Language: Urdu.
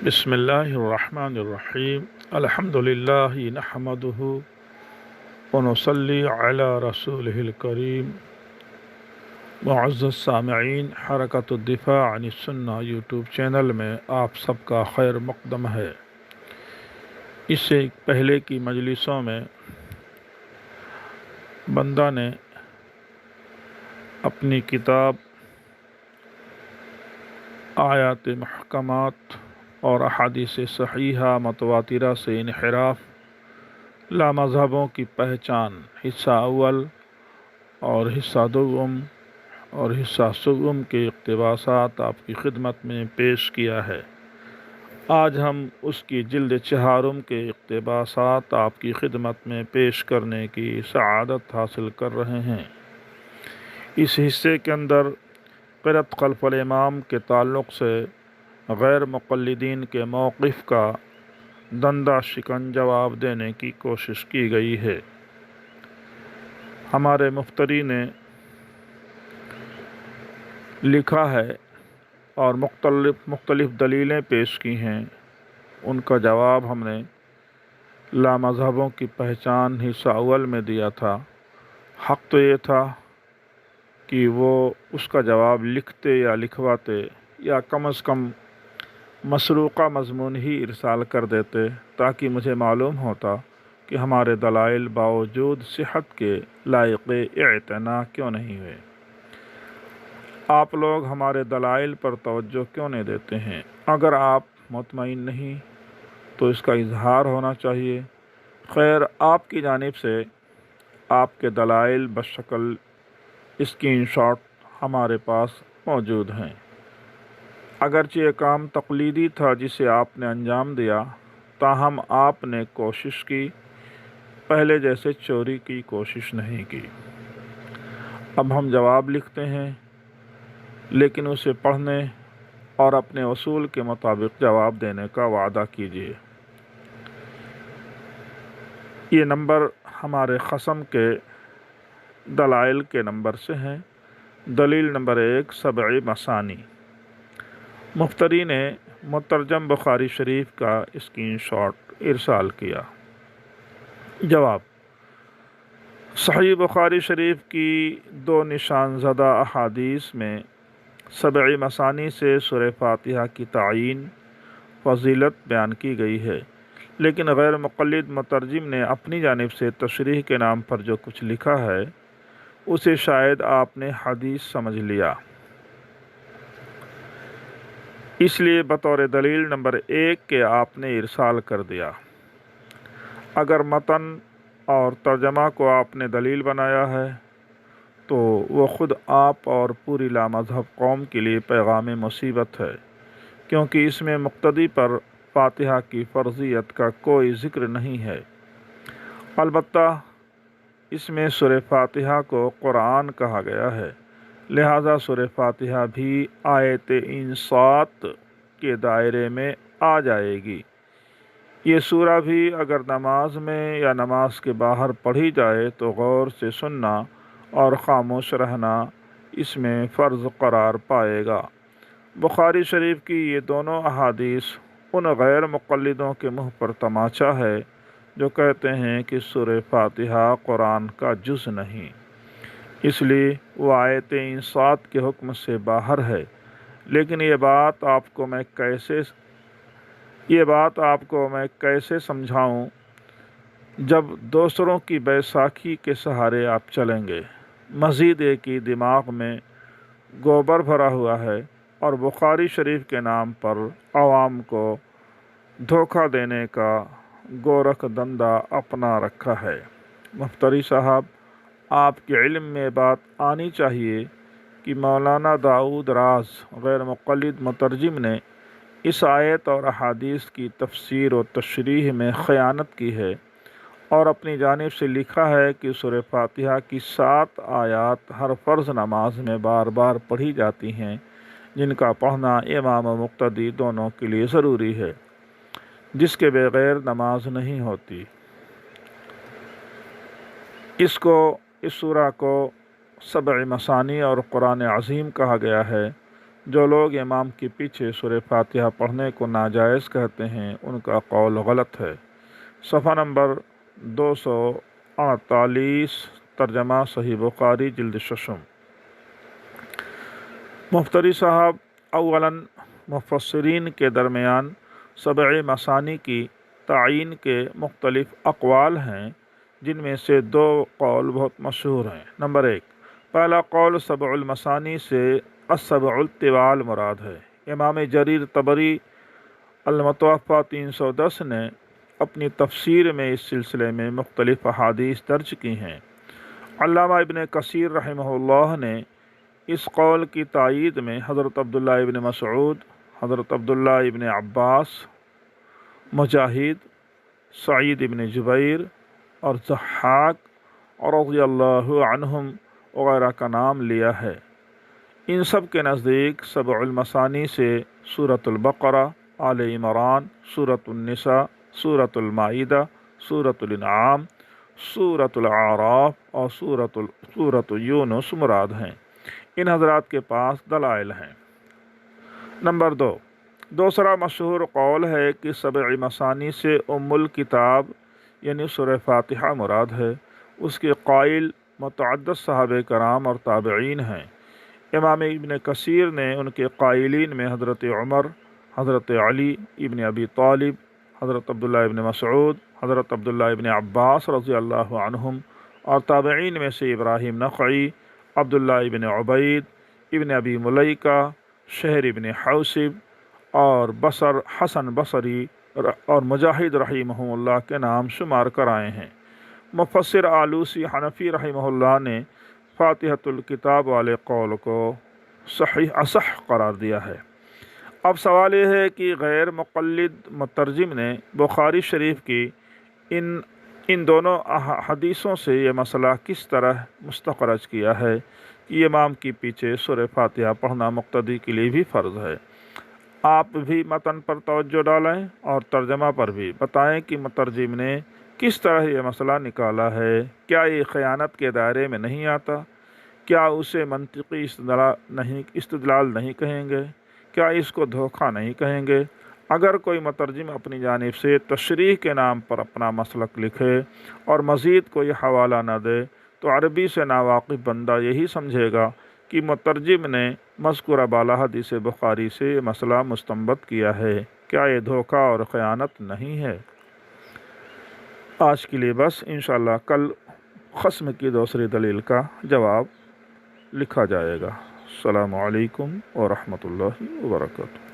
بسم اللہ الرحمن الرحیم الحمدللہ نحمدہ ونصلی علی رسولہ الکریم۔ معزز سامعین، حرکت الدفاع عن السنہ یوٹیوب چینل میں آپ سب کا خیر مقدم ہے۔ اس سے پہلے کی مجلسوں میں بندہ نے اپنی کتاب آیات محکمات اور احادیث صحیحہ متواترہ سے انحراف، لامذہبوں کی پہچان، حصہ اول اور حصہ دوم اور حصہ سوم کے اقتباسات آپ کی خدمت میں پیش کیا ہے۔ آج ہم اس کی جلد چہارم کے اقتباسات آپ کی خدمت میں پیش کرنے کی سعادت حاصل کر رہے ہیں۔ اس حصے کے اندر قرأت خلف الامام کے تعلق سے غیر مقلدین کے موقف کا دندہ شکن جواب دینے کی کوشش کی گئی ہے۔ ہمارے مفتری نے لکھا ہے اور مختلف دلیلیں پیش کی ہیں، ان کا جواب ہم نے لامذہبوں کی پہچان حصہ اول میں دیا تھا۔ حق تو یہ تھا کہ وہ اس کا جواب لکھتے یا لکھواتے یا کم از کم مسروقہ مضمون ہی ارسال کر دیتے، تاکہ مجھے معلوم ہوتا کہ ہمارے دلائل باوجود صحت کے لائق اعتنا کیوں نہیں ہوئے۔ آپ لوگ ہمارے دلائل پر توجہ کیوں نہیں دیتے ہیں؟ اگر آپ مطمئن نہیں تو اس کا اظہار ہونا چاہیے۔ خیر، آپ کی جانب سے آپ کے دلائل بشکل اسکرین شاٹ ہمارے پاس موجود ہیں۔ اگرچہ یہ کام تقلیدی تھا جسے آپ نے انجام دیا، تاہم آپ نے کوشش کی، پہلے جیسے چوری کی کوشش نہیں کی۔ اب ہم جواب لکھتے ہیں، لیکن اسے پڑھنے اور اپنے اصول کے مطابق جواب دینے کا وعدہ کیجیے۔ یہ نمبر ہمارے خصم کے دلائل کے نمبر سے ہیں۔ دلیل نمبر 1، سبع مثانی۔ مفتری نے مترجم بخاری شریف کا اسکرین شاٹ ارسال کیا۔ جواب: صحیح بخاری شریف کی 2 نشان زدہ احادیث میں سبع مثانی سے سورہ فاتحہ کی تعیین، فضیلت بیان کی گئی ہے، لیکن غیر مقلد مترجم نے اپنی جانب سے تشریح کے نام پر جو کچھ لکھا ہے اسے شاید آپ نے حدیث سمجھ لیا، اس لیے بطور دلیل نمبر 1 کے آپ نے ارسال کر دیا۔ اگر متن اور ترجمہ کو آپ نے دلیل بنایا ہے تو وہ خود آپ اور پوری لامذہب قوم کے لیے پیغام مصیبت ہے، کیونکہ اس میں مقتدی پر فاتحہ کی فرضیت کا کوئی ذکر نہیں ہے۔ البتہ اس میں سورہ فاتحہ کو قرآن کہا گیا ہے، لہذا سورہ فاتحہ بھی آیت انصات کے دائرے میں آ جائے گی۔ یہ سورہ بھی اگر نماز میں یا نماز کے باہر پڑھی جائے تو غور سے سننا اور خاموش رہنا اس میں فرض قرار پائے گا۔ بخاری شریف کی یہ دونوں احادیث ان غیر مقلدوں کے منہ پر تماچا ہے جو کہتے ہیں کہ سورہ فاتحہ قرآن کا جز نہیں، اس لیے وہ آیت انصات کے حکم سے باہر ہے۔ لیکن یہ بات آپ کو میں کیسے سمجھاؤں جب دوسروں کی بیساکھی کے سہارے آپ چلیں گے؟ مزید ایک ہی دماغ میں گوبر بھرا ہوا ہے اور بخاری شریف کے نام پر عوام کو دھوکہ دینے کا گورکھ دندہ اپنا رکھا ہے۔ مفتری صاحب، آپ کے علم میں بات آنی چاہیے کہ مولانا داؤد راز غیر مقلد مترجم نے اس آیت اور احادیث کی تفسیر و تشریح میں خیانت کی ہے اور اپنی جانب سے لکھا ہے کہ سورہ فاتحہ کی 7 آیات ہر فرض نماز میں بار بار پڑھی جاتی ہیں، جن کا پڑھنا امام و مقتدی دونوں کے لیے ضروری ہے، جس کے بغیر نماز نہیں ہوتی۔ اس سورہ کو سبع مثانی اور قرآن عظیم کہا گیا ہے، جو لوگ امام کے پیچھے سورہ فاتحہ پڑھنے کو ناجائز کہتے ہیں ان کا قول غلط ہے۔ صفحہ نمبر 248، ترجمہ صحیح بخاری جلد ششم۔ مفتری صاحب، اولاً مفسرین کے درمیان سبع مثانی کی تعین کے مختلف اقوال ہیں، جن میں سے دو قول بہت مشہور ہیں۔ نمبر 1، پہلا قول سبع المثانی سے السبع الطوال مراد ہے۔ امام جریر طبری المتوفی 310 نے اپنی تفسیر میں اس سلسلے میں مختلف احادیث درج کی ہیں۔ علامہ ابن کثیر رحمہ اللہ نے اس قول کی تائید میں حضرت عبداللہ ابن مسعود، حضرت عبداللہ ابن عباس، مجاہد، سعید ابن جبیر اور ضحاک رضی اللہ عنہم وغیرہ کا نام لیا ہے۔ ان سب کے نزدیک سبع المثانی سے سورۃ البقرہ، آل عمران، سورۃ النساء، سورۃ المائدہ، سورۃ الانعام، سورۃ الاعراف اور سورۃ یونس مراد ہیں۔ ان حضرات کے پاس دلائل ہیں۔ نمبر 2، دوسرا مشہور قول ہے کہ سبع مثانی سے ام الکتاب یعنی سورہ فاتحہ مراد ہے۔ اس کے قائل متعدد صحابہ کرام اور تابعین ہیں۔ امام ابن کثیر نے ان کے قائلین میں حضرت عمر، حضرت علی ابن ابی طالب، حضرت عبداللہ ابن مسعود، حضرت عبداللہ ابن عباس رضی اللہ عنہم اور تابعین میں سے ابراہیم نخعی، عبداللہ ابن عبید، ابن ابی ملیکہ، شہر ابن حوصب اور حسن بصری اور مجاہد رحمہ اللہ کے نام شمار کرائے ہیں۔ مفسر آلوسی حنفی رحمہ اللہ نے فاتحۃ الکتاب والے قول کو اصح قرار دیا ہے۔ اب سوال یہ ہے کہ غیر مقلد مترجم نے بخاری شریف کی ان دونوں حدیثوں سے یہ مسئلہ کس طرح مستخرج کیا ہے کہ امام کی پیچھے سورہ فاتحہ پڑھنا مقتدی کے لیے بھی فرض ہے۔ آپ بھی متن پر توجہ ڈالیں اور ترجمہ پر بھی بتائیں کہ مترجم نے کس طرح یہ مسئلہ نکالا ہے۔ کیا یہ خیانت کے دائرے میں نہیں آتا؟ کیا اسے منطقی استدلال نہیں کہیں گے؟ کیا اس کو دھوکہ نہیں کہیں گے؟ اگر کوئی مترجم اپنی جانب سے تشریح کے نام پر اپنا مسلک لکھے اور مزید کوئی حوالہ نہ دے تو عربی سے ناواقف بندہ یہی سمجھے گا کہ مترجم نے مذکورہ بالا حدیث بخاری سے یہ مسئلہ مستنبط کیا ہے۔ کیا یہ دھوکہ اور خیانت نہیں ہے؟ آج کے لیے بس، انشاءاللہ کل خصم کی دوسری دلیل کا جواب لکھا جائے گا۔ السلام علیکم ورحمۃ اللہ وبرکاتہ۔